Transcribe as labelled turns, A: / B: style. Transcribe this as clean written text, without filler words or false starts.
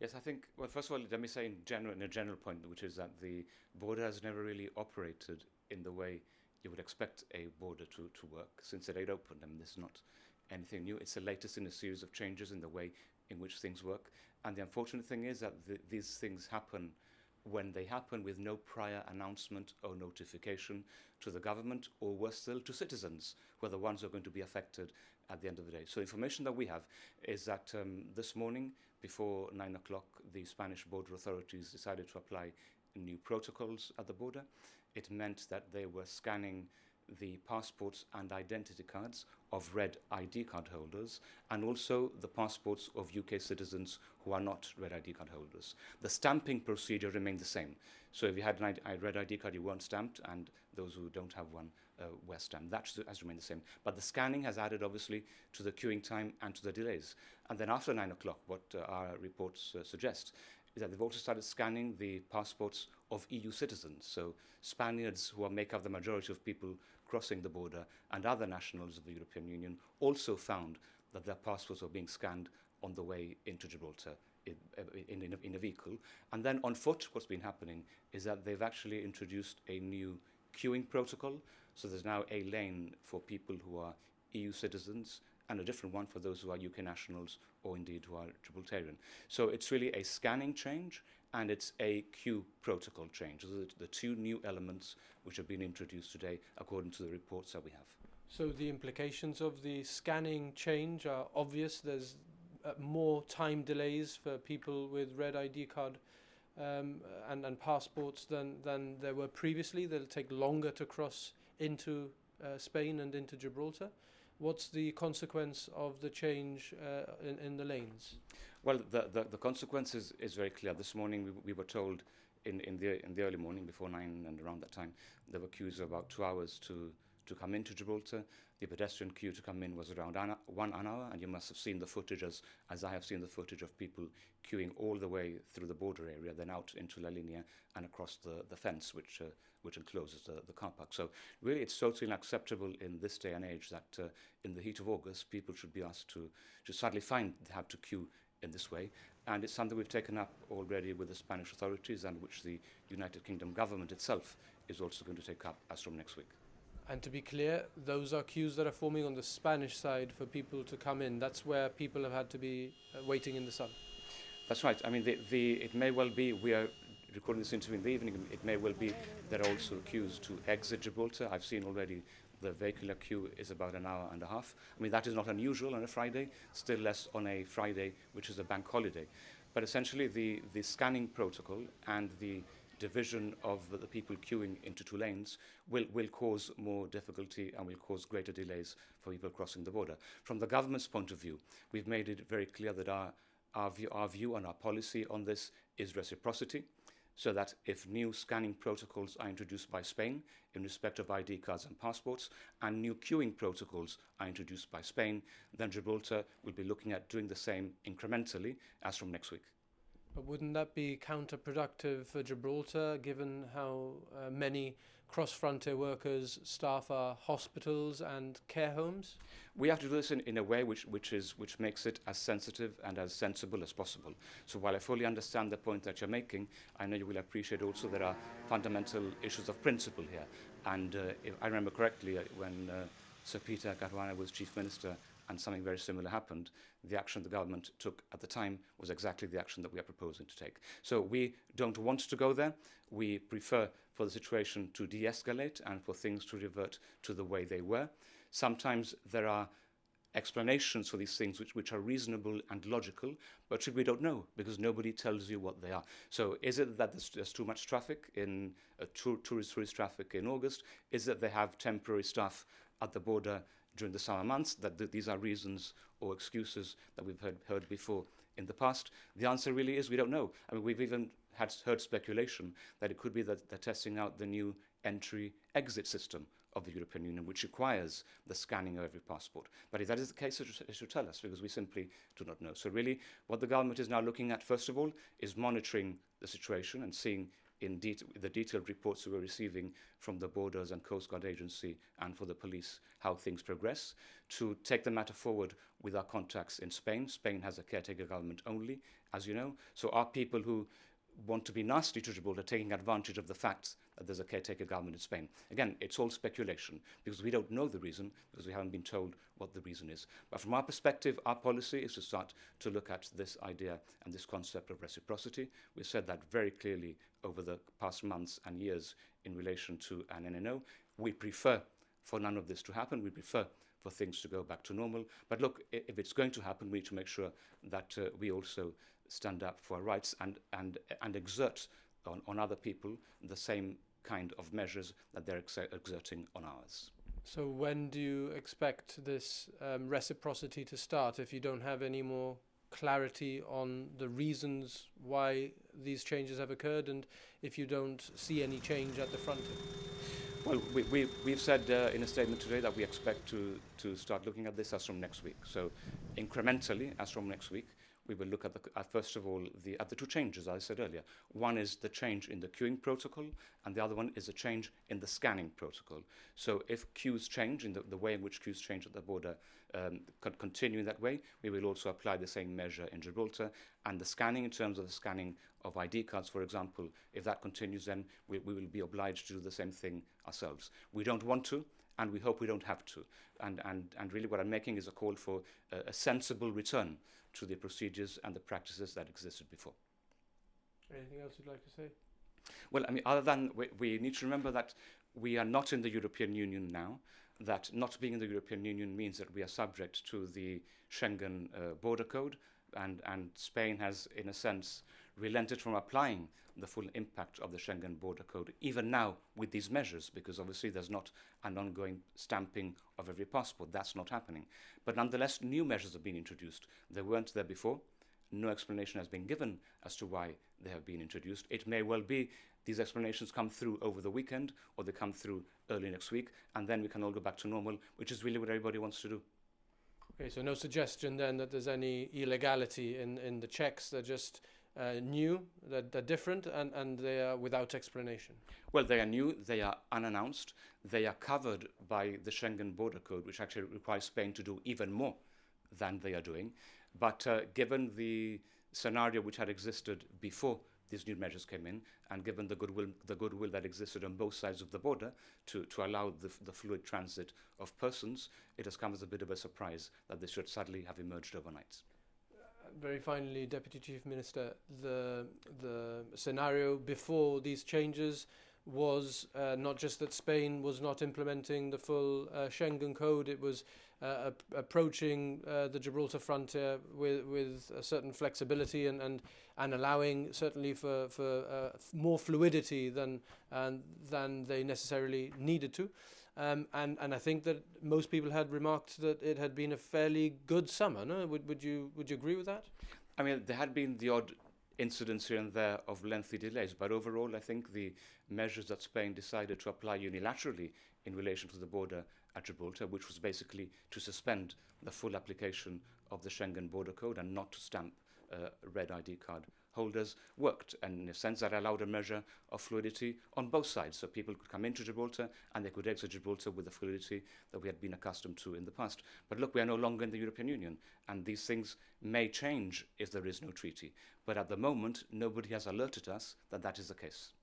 A: Yes, I think, well, first of all, let me say in a general point, which is that the border has never really operated in the way you would expect a border to work since it opened. I mean, this is not anything new. It's the latest in a series of changes in the way in which things work. And the unfortunate thing is that these things happen when they happen with no prior announcement or notification to the government, or worse still, to citizens, who are the ones who are going to be affected at the end of the day. So the information that we have is that this morning, before 9 o'clock, the Spanish border authorities decided to apply new protocols at the border. It meant that they were scanning the passports and identity cards of red ID card holders, and also the passports of UK citizens who are not red ID card holders. The stamping procedure remained the same. So if you had a red ID card, you weren't stamped, and those who don't have one were stamped. That has remained the same. But the scanning has added, obviously, to the queuing time and to the delays. And then after 9 o'clock, what our reports suggest is that they've also started scanning the passports of EU citizens, so Spaniards who make up the majority of people crossing the border, and other nationals of the European Union also found that their passports were being scanned on the way into Gibraltar in a vehicle. And then on foot, what's been happening is that they've actually introduced a new queuing protocol, so there's now a lane for people who are EU citizens and a different one for those who are UK nationals or indeed who are Gibraltarian. So it's really a scanning change and it's a queue protocol change. Those are the two new elements which have been introduced today according to the reports that we have.
B: So the implications of the scanning change are obvious. There's more time delays for people with red ID card and passports than there were previously. They'll take longer to cross into Spain and into Gibraltar. What's the consequence of the change in the lanes?
A: Well, the consequence is very clear. This morning we were told in the early morning, before 9 and around that time, there were queues of about 2 hours to come into Gibraltar. The pedestrian queue to come in was around 1 hour, and you must have seen the footage, as I have seen the footage of people queuing all the way through the border area, then out into La Linea and across the fence which encloses the car park. So really it's totally unacceptable in this day and age that in the heat of August people should be asked to sadly have to queue in this way. And it's something we've taken up already with the Spanish authorities, and which the United Kingdom government itself is also going to take up as from next week.
B: And to be clear, those are queues that are forming on the Spanish side for people to come in. That's where people have had to be waiting in the sun.
A: That's right. I mean, it may well be, we are recording this interview in the evening, it may well be there are also queues to exit Gibraltar. I've seen already the vehicular queue is about an hour and a half. I mean, that is not unusual on a Friday, still less on a Friday, which is a bank holiday. But essentially, the scanning protocol and the division of the people queuing into two lanes will cause more difficulty and will cause greater delays for people crossing the border. From the government's point of view, we've made it very clear that our view and our policy on this is reciprocity, so that if new scanning protocols are introduced by Spain in respect of ID cards and passports, and new queuing protocols are introduced by Spain, then Gibraltar will be looking at doing the same incrementally as from next week.
B: But wouldn't that be counterproductive for Gibraltar, given how many cross-frontier workers staff our hospitals and care homes?
A: We have to do this in a way which makes it as sensitive and as sensible as possible. So while I fully understand the point that you're making, I know you will appreciate also there are fundamental issues of principle here. And if I remember correctly, when Sir Peter Caruana was Chief Minister, and something very similar happened, the action the government took at the time was exactly the action that we are proposing to take. So we don't want to go there. We prefer for the situation to de-escalate and for things to revert to the way they were. Sometimes there are explanations for these things which are reasonable and logical, but we don't know because nobody tells you what they are. So is it that there's too much traffic in tourist traffic in August? Is it they have temporary staff at the border during the summer months, that these are reasons or excuses that we've heard before in the past? The answer really is we don't know. I mean, we've even heard speculation that it could be that they're testing out the new entry-exit system of the European Union, which requires the scanning of every passport. But if that is the case, it should tell us, because we simply do not know. So really, what the government is now looking at, first of all, is monitoring the situation and seeing in the detailed reports we're receiving from the Borders and Coast Guard Agency and for the police, how things progress, to take the matter forward with our contacts in Spain. Spain has a caretaker government only, as you know. So our people who want to be nasty to Gibraltar taking advantage of the fact that there's a caretaker government in Spain. Again, it's all speculation because we don't know the reason, because we haven't been told what the reason is. But from our perspective, our policy is to start to look at this idea and this concept of reciprocity. We've said that very clearly over the past months and years in relation to an NNO. We prefer for none of this to happen. We prefer for things to go back to normal. But look, if it's going to happen, we need to make sure that we also stand up for our rights and exert on other people the same kind of measures that they're exerting on ours.
B: So when do you expect this reciprocity to start, if you don't have any more clarity on the reasons why these changes have occurred, and if you don't see any change at the front end?
A: Well, we've said in a statement today that we expect to start looking at this as from next week. So incrementally, as from next week, we will look at first of all at the two changes I said earlier. One is the change in the queuing protocol, and the other one is a change in the scanning protocol. So if queues change, in the way in which queues change at the border continue in that way, we will also apply the same measure in Gibraltar. And the scanning, in terms of the scanning of ID cards, for example, if that continues, then we will be obliged to do the same thing ourselves. We don't want to, and we hope we don't have to. And really what I'm making is a call for a sensible return to the procedures and the practices that existed before.
B: Anything else you'd like to say?
A: Well, I mean, other than we need to remember that we are not in the European Union now, that not being in the European Union means that we are subject to the Schengen border code, and Spain has, in a sense, relented from applying the full impact of the Schengen border code, even now with these measures, because obviously there's not an ongoing stamping of every passport. That's not happening. But nonetheless, new measures have been introduced. They weren't there before. No explanation has been given as to why they have been introduced. It may well be these explanations come through over the weekend, or they come through early next week, and then we can all go back to normal, which is really what everybody wants to do.
B: Okay, so no suggestion then that there's any illegality in the checks. They're just new, they're different, and they are without explanation.
A: Well, they are new, they are unannounced, they are covered by the Schengen border code, which actually requires Spain to do even more than they are doing. But given the scenario which had existed before these new measures came in, and given the goodwill that existed on both sides of the border to allow the fluid transit of persons, it has come as a bit of a surprise that this should suddenly have emerged overnight.
B: Very finally, Deputy Chief Minister, the scenario before these changes was not just that Spain was not implementing the full Schengen code, it was approaching the Gibraltar frontier with a certain flexibility and allowing certainly for more fluidity than they necessarily needed to. And I think that most people had remarked that it had been a fairly good summer. No, would you agree with that?
A: I mean, there had been the odd incidents here and there of lengthy delays, but overall, I think the measures that Spain decided to apply unilaterally in relation to the border at Gibraltar, which was basically to suspend the full application of the Schengen border code and not to stamp red ID card holders, worked, and in a sense that allowed a measure of fluidity on both sides, so people could come into Gibraltar and they could exit Gibraltar with the fluidity that we had been accustomed to in the past. But look, we are no longer in the European Union, and these things may change if there is no treaty. But at the moment, nobody has alerted us that that is the case.